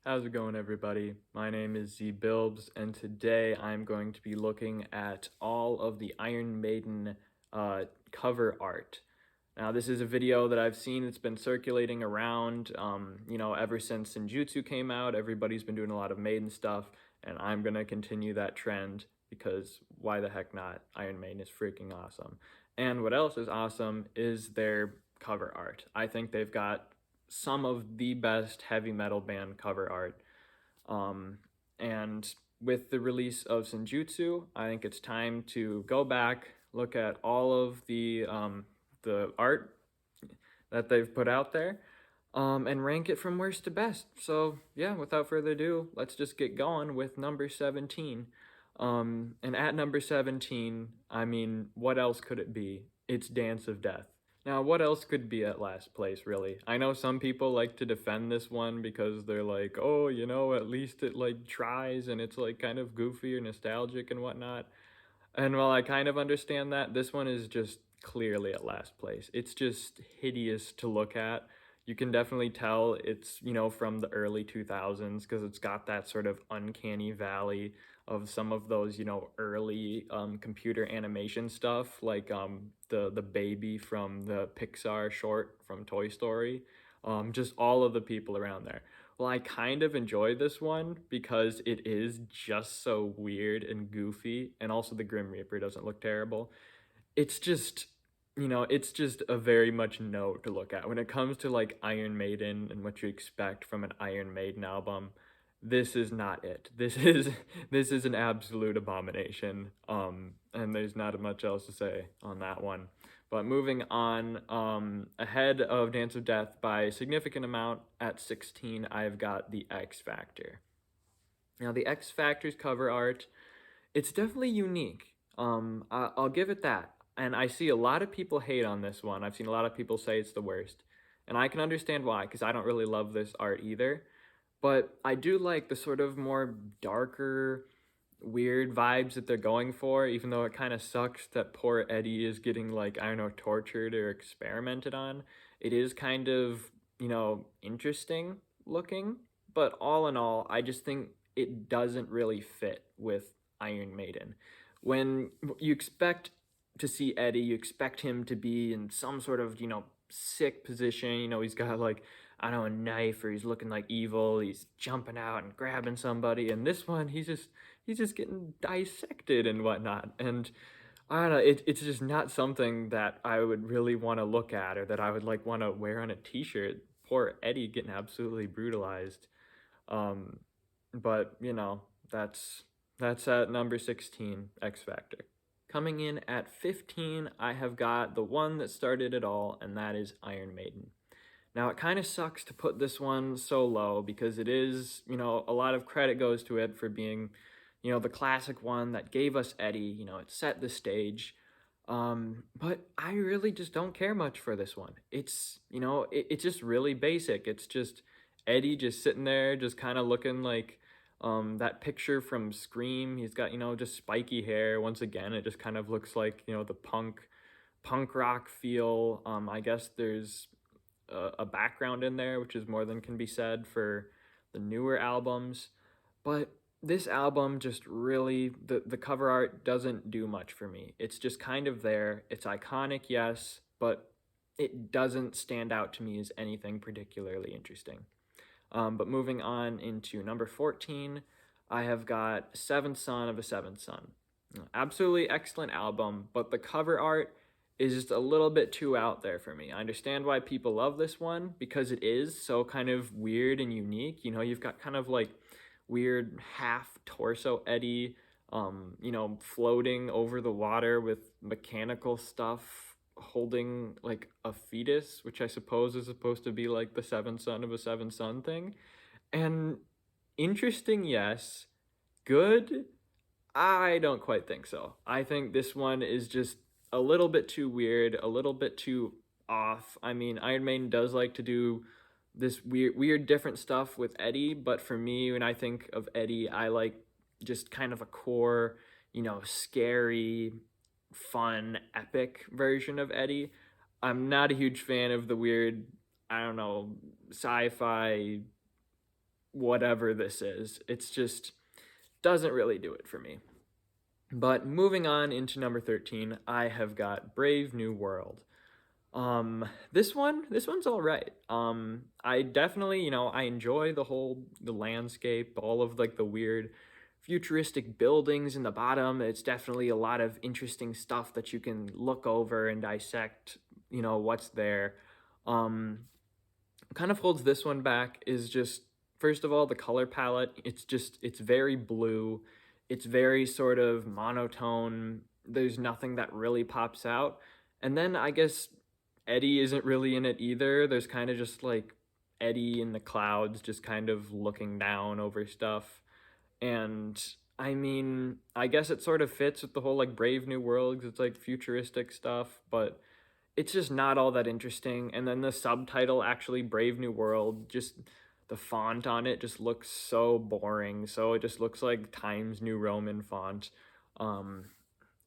How's it going, everybody? My name is ZBilbs, and today I'm going to be looking at all of the Iron Maiden cover art. Now, this is a video that I've seen. It's been circulating around, ever since Senjutsu came out. Everybody's been doing a lot of Maiden stuff, and I'm gonna continue that trend because why the heck not? Iron Maiden is freaking awesome. And what else is awesome is their cover art. I think they've got some of the best heavy metal band cover art. And with the release of Senjutsu, I think it's time to go back, look at all of the art that they've put out there, and rank it from worst to best. So yeah, without further ado, let's just get going with number 17. And at number 17, I mean, what else could it be? It's Dance of Death. Now, what else could be at last place, really? I know some people like to defend this one because they're like, oh, at least it like tries and it's like kind of goofy or nostalgic and whatnot. And while I kind of understand that, this one is just clearly at last place. It's just hideous to look at. You can definitely tell it's, from the early 2000s because it's got that sort of uncanny valley of some of those, early computer animation stuff, like the baby from the Pixar short from Toy Story. Just all of the people around there. Well, I kind of enjoy this one because it is just so weird and goofy, and also the Grim Reaper doesn't look terrible. It's just, it's just a very much no to look at. When it comes to like Iron Maiden and what you expect from an Iron Maiden album, this is not it. This is an absolute abomination. And there's not much else to say on that one. But moving on, ahead of Dance of Death by a significant amount at 16, I've got the X Factor. Now, the X Factor's cover art, it's definitely unique. I'll give it that. And I see a lot of people hate on this one. I've seen a lot of people say it's the worst. And I can understand why, because I don't really love this art either. But I do like the sort of more darker, weird vibes that they're going for, even though it kind of sucks that poor Eddie is getting, like, I don't know, tortured or experimented on. It is kind of, interesting looking. But all in all, I just think it doesn't really fit with Iron Maiden. When you expect to see Eddie, you expect him to be in some sort of, sick position. He's got like, I don't know, a knife, or he's looking like evil. He's jumping out and grabbing somebody. And this one, he's just getting dissected and whatnot. And I don't know, it's just not something that I would really want to look at or that I would like want to wear on a t-shirt. Poor Eddie getting absolutely brutalized. Um, but that's at number 16, X Factor. Coming in at 15, I have got the one that started it all, and that is Iron Maiden. Now, it kind of sucks to put this one so low because it is, a lot of credit goes to it for being, the classic one that gave us Eddie, it set the stage. But I really just don't care much for this one. It's, it's just really basic. It's just Eddie just sitting there, just kind of looking like that picture from Scream. He's got, just spiky hair. Once again, it just kind of looks like, the punk rock feel. I guess there's a background in there, which is more than can be said for the newer albums. But this album just really, the cover art doesn't do much for me. It's just kind of there. It's iconic, yes, but it doesn't stand out to me as anything particularly interesting. But moving on into number 14, I have got Seventh Son of a Seventh Son. Absolutely excellent album, but the cover art is just a little bit too out there for me. I understand why people love this one because it is so kind of weird and unique. You've got kind of like weird half torso Eddie, floating over the water with mechanical stuff, holding like a fetus, which I suppose is supposed to be like the seventh son of a seventh son thing. And interesting, yes. Good, I don't quite think so. I think this one is just a little bit too weird, a little bit too off. I mean, Iron Maiden does like to do this weird different stuff with Eddie, but for me, when I think of Eddie, I like just kind of a core, scary, fun, epic version of Eddie. I'm not a huge fan of the weird, I don't know, sci-fi whatever this is. It's just doesn't really do it for me. But moving on into number 13, I have got Brave New World. This one's all right. I definitely, I enjoy the landscape, all of like the weird futuristic buildings in the bottom. It's definitely a lot of interesting stuff that you can look over and dissect, what's there. Um, kind of holds this one back is just, first of all, the color palette. It's very blue. It's very sort of monotone. There's nothing that really pops out. And then I guess Eddie isn't really in it either. There's kind of just like Eddie in the clouds, just kind of looking down over stuff. And I mean, I guess it sort of fits with the whole like Brave New World 'cause it's like futuristic stuff, but it's just not all that interesting. And then the subtitle, actually, Brave New World, just the font on it just looks so boring. So it just looks like Times New Roman font. Um,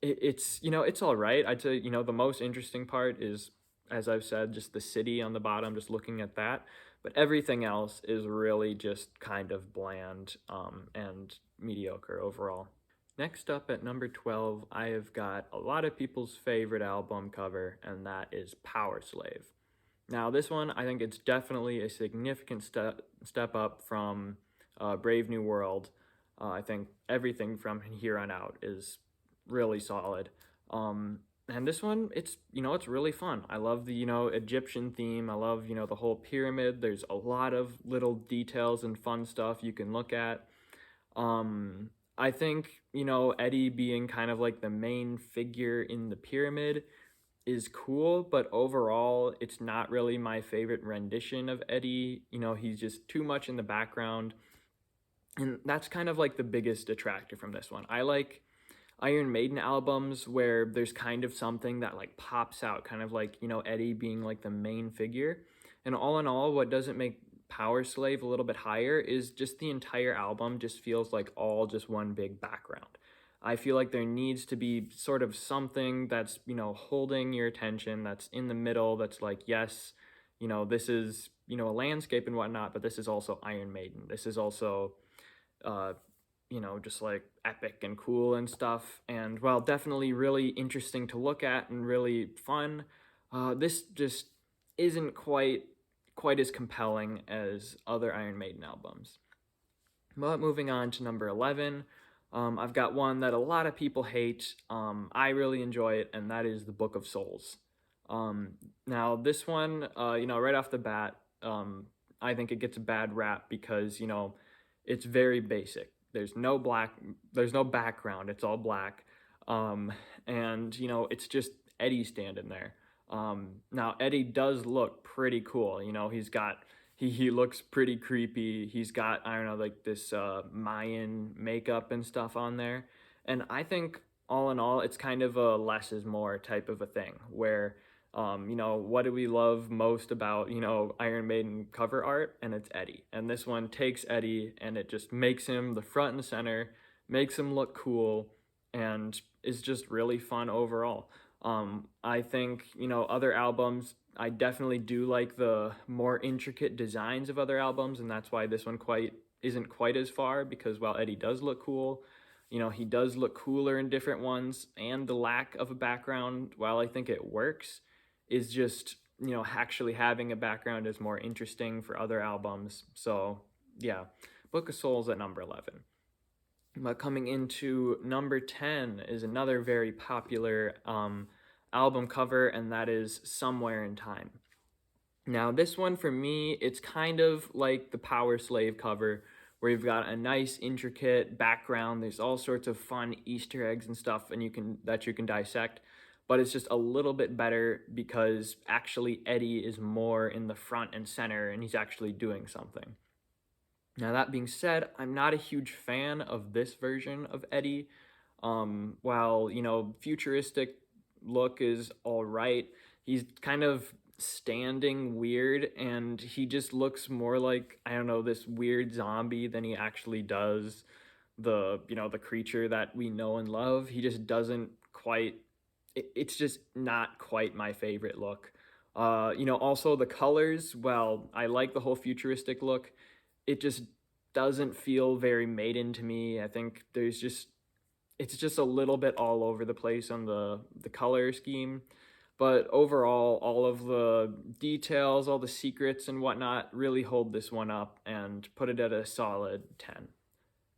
it's all right. I'd say, the most interesting part is, as I've said, just the city on the bottom, just looking at that. But everything else is really just kind of bland and mediocre overall. Next up at number 12, I have got a lot of people's favorite album cover, and that is Powerslave. Now, this one, I think it's definitely a significant step up from Brave New World. I think everything from here on out is really solid. And this one, it's really fun. I love the, Egyptian theme. I love, the whole pyramid. There's a lot of little details and fun stuff you can look at. I think, Eddie being kind of like the main figure in the pyramid is cool, but overall, it's not really my favorite rendition of Eddie. He's just too much in the background. And that's kind of like the biggest detractor from this one. I like Iron Maiden albums where there's kind of something that like pops out, kind of like, Eddie being like the main figure. And all in all, what doesn't make Powerslave a little bit higher is just the entire album just feels like all just one big background. I feel like there needs to be sort of something that's, holding your attention, that's in the middle, that's like, yes, this is, a landscape and whatnot, but this is also Iron Maiden. This is also, uh, just like epic and cool and stuff. And while definitely really interesting to look at and really fun, this just isn't quite as compelling as other Iron Maiden albums. But moving on to number 11, I've got one that a lot of people hate. I really enjoy it, and that is the Book of Souls. Now, this one, right off the bat, I think it gets a bad rap because, it's very basic. There's no background, it's all black. And, it's just Eddie standing there. Now, Eddie does look pretty cool. He looks pretty creepy. He's got, I don't know, like this Mayan makeup and stuff on there. And I think all in all, it's kind of a less is more type of a thing where, what do we love most about, Iron Maiden cover art? And it's Eddie. And this one takes Eddie and it just makes him the front and center, makes him look cool, and is just really fun overall. I think, other albums, I definitely do like the more intricate designs of other albums, and that's why this one isn't quite as far, because while Eddie does look cool, he does look cooler in different ones, and the lack of a background, while I think it works, is just, actually having a background is more interesting for other albums. So, yeah, Book of Souls at number 11. But coming into number 10 is another very popular album cover, and that is Somewhere in Time. Now, this one for me, it's kind of like the Powerslave cover, where you've got a nice intricate background. There's all sorts of fun Easter eggs and stuff, and you can dissect. But it's just a little bit better because actually Eddie is more in the front and center, and he's actually doing something. Now, that being said, I'm not a huge fan of this version of Eddie. While, futuristic look is all right, he's kind of standing weird, and he just looks more like, I don't know, this weird zombie than he actually does the creature that we know and love. He just doesn't quite, it's just not quite my favorite look. Also the colors, well, I like the whole futuristic look. It just doesn't feel very Maiden to me. I think it's just a little bit all over the place on the color scheme. But overall, all of the details, all the secrets and whatnot really hold this one up and put it at a solid 10.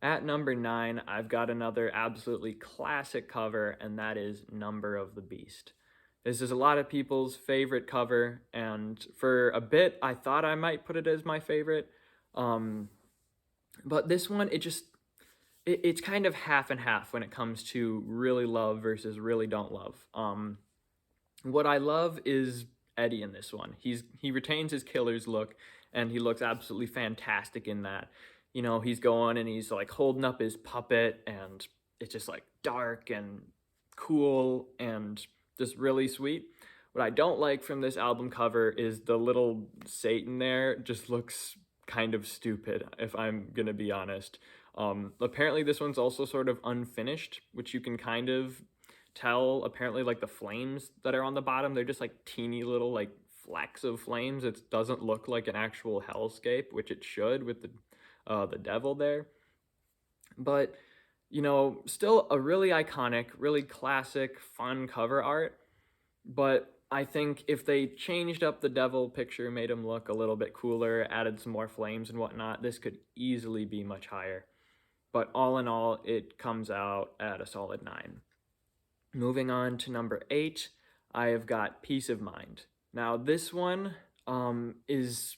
At number 9, I've got another absolutely classic cover, and that is Number of the Beast. This is a lot of people's favorite cover, and for a bit, I thought I might put it as my favorite. Um, but this one, it's kind of half and half when it comes to really love versus really don't love. What I love is Eddie in this one. He retains his killer's look, and he looks absolutely fantastic in that. You know, he's going and he's like holding up his puppet, and it's just like dark and cool and just really sweet. What I don't like from this album cover is the little Satan there just looks kind of stupid, if I'm gonna be honest. Apparently this one's also sort of unfinished, which you can kind of tell. Apparently, like the flames that are on the bottom, they're just like teeny little like flecks of flames. It doesn't look like an actual hellscape, which it should with the devil there. But you know, still a really iconic, really classic, fun cover art. But I think if they changed up the devil picture, made him look a little bit cooler, added some more flames and whatnot, this could easily be much higher. But all in all, it comes out at a solid 9. Moving on to number 8, I have got Peace of Mind. Now this one is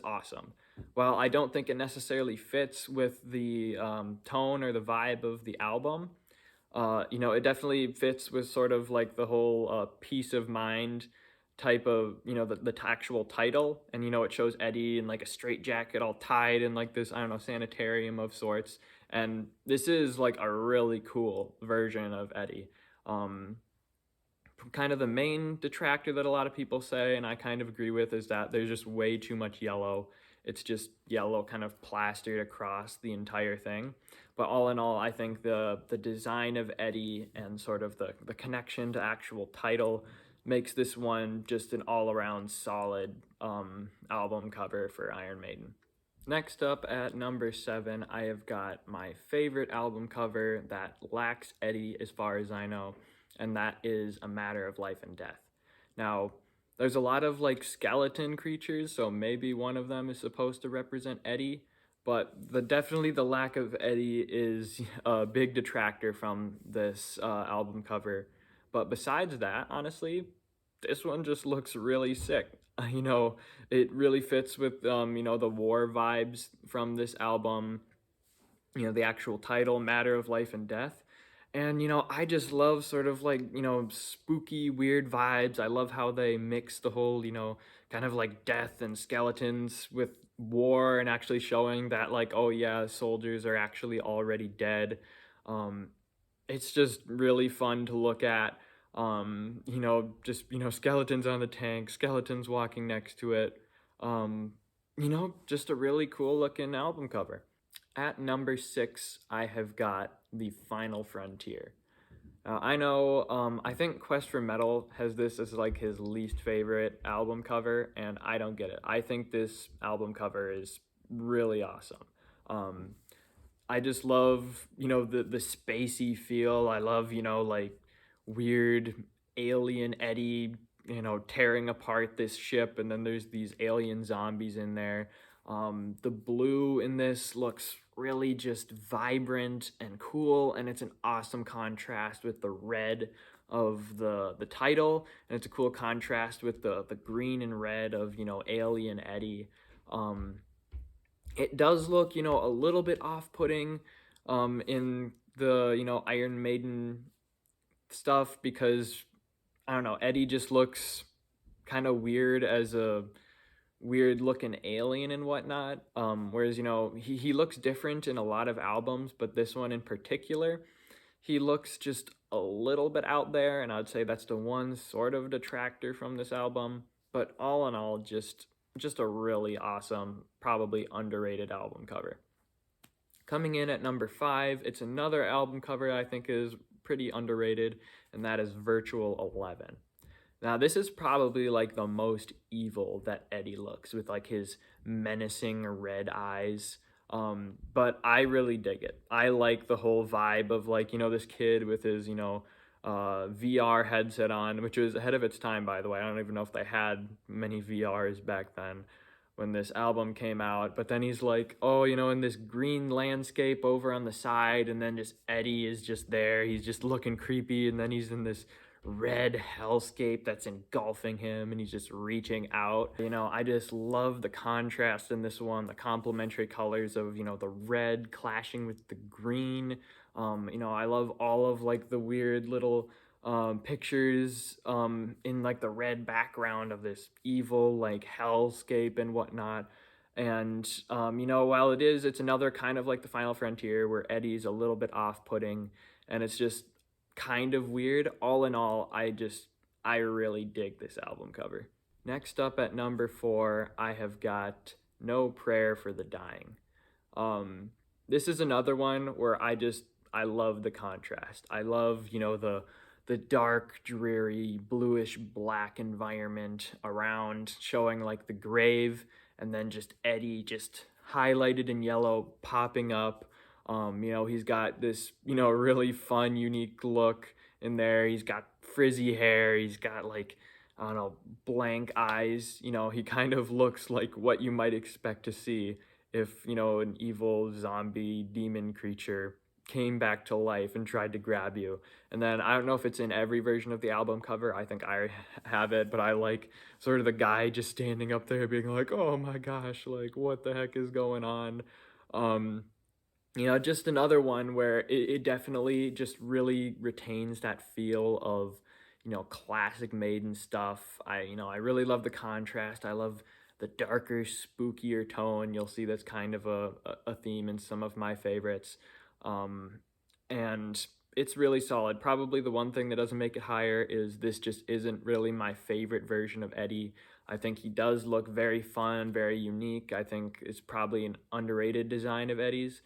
awesome. While I don't think it necessarily fits with the tone or the vibe of the album, you know, it definitely fits with sort of like the whole peace of mind type of, you know, the actual title. And, you know, it shows Eddie in like a straitjacket all tied in like this, I don't know, sanitarium of sorts. And this is like a really cool version of Eddie. Um, Kind of the main detractor that a lot of people say, and I kind of agree with, is that there's just way too much yellow. It's just yellow kind of plastered across the entire thing. But all in all, I think the design of Eddie and sort of the connection to actual title makes this one just an all-around solid album cover for Iron Maiden. Next up at number 7, I have got my favorite album cover that lacks Eddie as far as I know, and that is A Matter of Life and Death. Now, there's a lot of like skeleton creatures, so maybe one of them is supposed to represent Eddie, but definitely the lack of Eddie is a big detractor from this album cover. But besides that, honestly, this one just looks really sick. You know, it really fits with you know, the war vibes from this album. You know, the actual title, Matter of Life and Death. And, you know, I just love sort of like, you know, spooky, weird vibes. I love how they mix the whole, you know, kind of like death and skeletons with war and actually showing that, like, oh, yeah, soldiers are actually already dead. Um, it's just really fun to look at. You know, just, you know, skeletons on the tank, skeletons walking next to it. You know, just a really cool looking album cover. At number 6, I have got The Final Frontier. Now, I know, I think Quest for Metal has this as like his least favorite album cover, and I don't get it. I think this album cover is really awesome. Um, I just love, you know, the spacey feel. I love, you know, like weird alien Eddie, you know, tearing apart this ship, and then there's these alien zombies in there. The blue in this looks really just vibrant and cool, and it's an awesome contrast with the red of the title, and it's a cool contrast with the green and red of, you know, alien Eddie. Um, it does look, you know, a little bit off-putting in the, you know, Iron Maiden stuff because, I don't know, Eddie just looks kind of weird as a weird looking alien and whatnot. Whereas, you know, he looks different in a lot of albums, but this one in particular, he looks just a little bit out there, and I'd say that's the one sort of detractor from this album. But all in all, just a really awesome, probably underrated album cover. Coming in at number 5, it's another album cover I think is pretty underrated, and that is Virtual 11. Now, this is probably like the most evil that Eddie looks, with like his menacing red eyes. But I really dig it. I like the whole vibe of like, this kid with his, VR headset on, which was ahead of its time, by the way. I don't even know if they had many VRs back then when this album came out. But then he's like, oh, in this green landscape over on the side, and then just Eddie is just there. He's just looking creepy, and then he's in this red hellscape that's engulfing him, and he's just reaching out. I just love the contrast in this one, the complementary colors of, the red clashing with the green. I love all of like the weird little pictures in like the red background of this evil like hellscape and whatnot. And while it's another kind of like the Final Frontier where Eddie's a little bit off-putting and it's just kind of weird, all in all, I really dig this album cover. Next up at number 4, I have got No Prayer for the Dying. This is another one where I love the contrast. I love, the dark, dreary, bluish black environment around, showing like the grave, and then just Eddie just highlighted in yellow popping up. He's got this, really fun, unique look in there. He's got frizzy hair. He's got like, I don't know, blank eyes. He kind of looks like what you might expect to see if, an evil zombie demon creature came back to life and tried to grab you. And then I don't know if it's in every version of the album cover. I think I have it, but I like sort of the guy just standing up there being like, oh my gosh, like what the heck is going on? Um, just another one where it definitely just really retains that feel of, classic Maiden stuff. I really love the contrast. I love the darker, spookier tone. You'll see that's kind of a theme in some of my favorites. Um, and it's really solid. Probably the one thing that doesn't make it higher is this just isn't really my favorite version of Eddie. I think he does look very fun, very unique. I think it's probably an underrated design of Eddie's,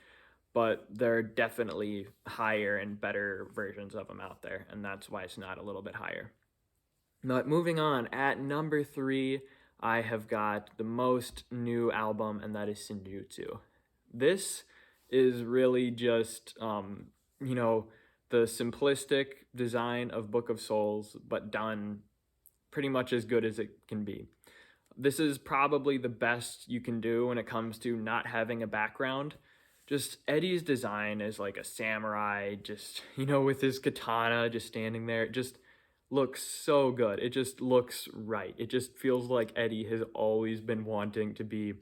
but there are definitely higher and better versions of him out there, and that's why it's not a little bit higher. But moving on, at number 3, I have got the most new album, and that is Senjutsu. This is really just, the simplistic design of Book of Souls, but done pretty much as good as it can be. This is probably the best you can do when it comes to not having a background. Just Eddie's design is like a samurai, just, with his katana just standing there. It just looks so good. It just looks right. It just feels like Eddie has always been wanting to be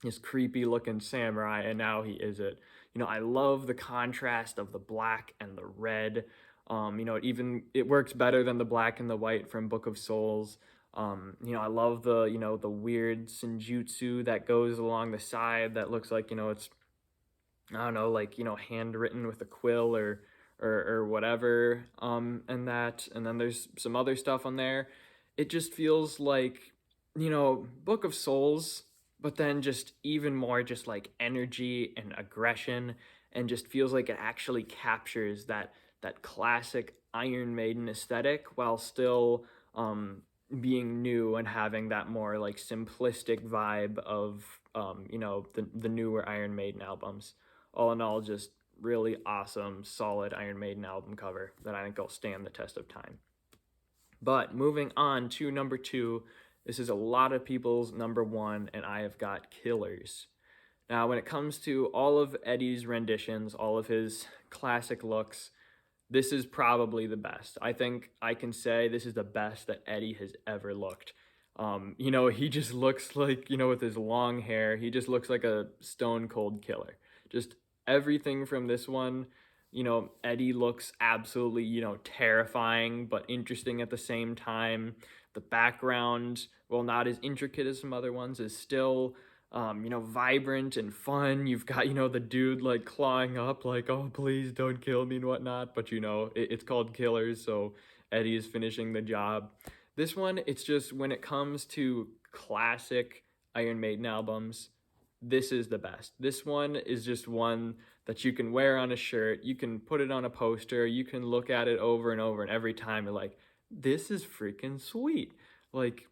this creepy looking samurai, and now he is it. I love the contrast of the black and the red. It works better than the black and the white from Book of Souls. I love the weird Senjutsu that goes along the side that looks like, it's, I don't know, like, handwritten with a quill or whatever. And then there's some other stuff on there. It just feels like, Book of Souls, but then just even more just like energy and aggression, and just feels like it actually captures that classic Iron Maiden aesthetic while still being new and having that more like simplistic vibe of the newer Iron Maiden albums. All in all, just really awesome, solid Iron Maiden album cover that I think will stand the test of time. But moving on to number 2, this is a lot of people's number 1, and I have got Killers. Now, when it comes to all of Eddie's renditions, all of his classic looks, this is probably the best. I think I can say this is the best that Eddie has ever looked. He just looks like, with his long hair, he just looks like a stone cold killer. Just everything from this one, Eddie looks absolutely, terrifying, but interesting at the same time. The background, while not as intricate as some other ones, is still vibrant and fun. You've got, the dude like clawing up, like, oh, please don't kill me and whatnot. But, it's called Killers, so Eddie is finishing the job. This one, it's just when it comes to classic Iron Maiden albums, this is the best. This one is just one that you can wear on a shirt, you can put it on a poster, you can look at it over and over, and every time you're like, this is freaking sweet. Like,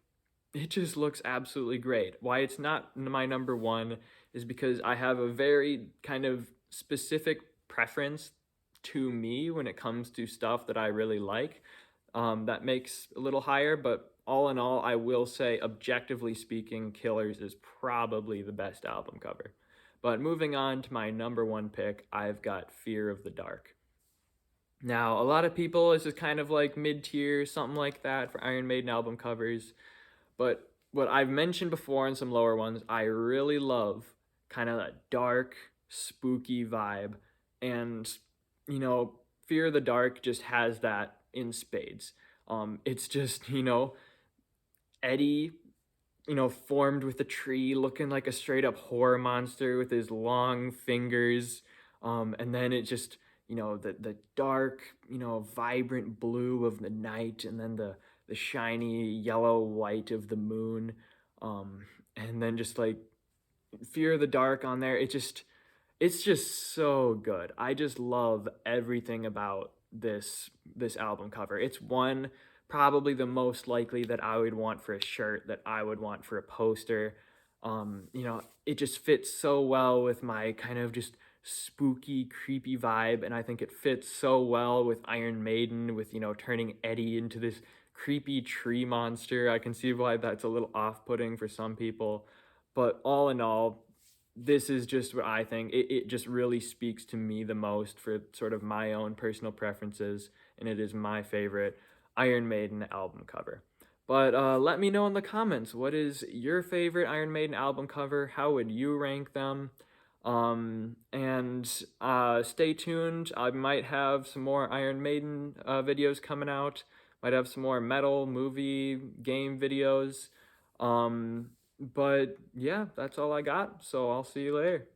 it just looks absolutely great. Why it's not my number 1 is because I have a very kind of specific preference to me when it comes to stuff that I really like. That makes a little higher, but all in all, I will say, objectively speaking, Killers is probably the best album cover. But moving on to my number one pick, I've got Fear of the Dark. Now, a lot of people, this is kind of like mid tier, something like that for Iron Maiden album covers. But what I've mentioned before in some lower ones, I really love kind of that dark, spooky vibe. And, you know, Fear of the Dark just has that in spades. It's just, Eddie, formed with a tree, looking like a straight up horror monster with his long fingers. And then it just, the dark, vibrant blue of the night, and then the shiny yellow white of the moon. And then just like Fear of the Dark on there. It's just so good. I just love everything about this album cover. It's one probably the most likely that I would want for a shirt, that I would want for a poster. It just fits so well with my kind of just spooky, creepy vibe, and I think it fits so well with Iron Maiden, with turning Eddie into this creepy tree monster. I can see why that's a little off-putting for some people, but all in all, this is just what I think. It just really speaks to me the most for sort of my own personal preferences, and it is my favorite Iron Maiden album cover. But let me know in the comments, what is your favorite Iron Maiden album cover? How would you rank them? And stay tuned. I might have some more Iron Maiden videos coming out. Might have some more metal, movie, game videos. But yeah, that's all I got. So I'll see you later.